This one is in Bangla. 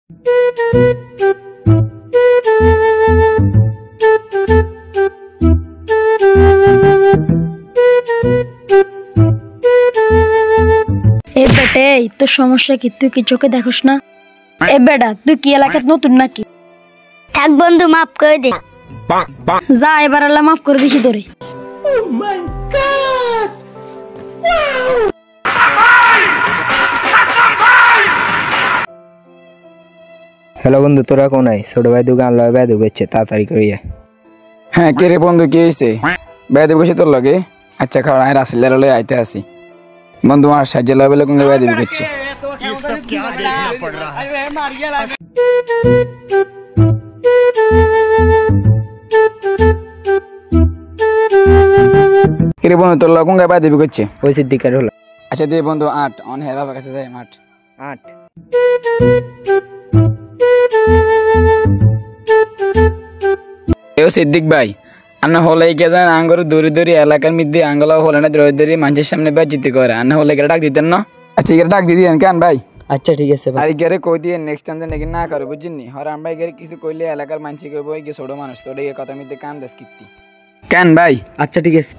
এ বেটে তোর সমস্যা কি? তুই কি চোখে দেখোস না? এ বেটা তুই কি এলাকার নতুন নাকি? থাক বন্ধু, মাফ করে দে। যা এবার আল্লাহ মাফ করে দিছি তোরে। হ্যালো বন্ধু, তোরা কোন আই? ছোট ভাই দোকান লয় ভাই দুবেচ্ছে, তাড়াতাড়ি করিয়া। হ্যাঁ কে রে বন্ধু, কি হয়েছে? বেড়াতে বসে তোর লগে? আচ্ছা খাওয়া আমি রাসেলের লয়ে আইতে আসি। বন্ধু আমার সাহায্য লয় বলে কোন বেড়াতে করছে। কিরে বন্ধু তোর লগে কোন বেড়াতে করছে? ওই সিদ্দিকার হলো। আচ্ছা দে বন্ধু 8 অন হেরা কাছে যাই 8 8 এও সিদ্দিক ভাই আন্না হলে কে জান আঙ্গর দূরে দূরে এলাকার মধ্যে আঙ্গলা হলে না দূরে দূরে মানুষের সামনে বা জিতে করে আন্না হলে গেলে ডাক দিতেন না? আচ্ছা গেলে ডাক দিদি কেন ভাই? আচ্ছা ঠিক আছে ভাই। আর গেরে কই দিয়ে নেক্সট টাইম নাকি না করে বুঝিনি হর আমরা গেরে কিছু কইলে এলাকার মানুষ কইব এই ছোট মানুষ তোর এই কথা মধ্যে কান দাস কিত্তি কেন ভাই? আচ্ছা ঠিক আছে।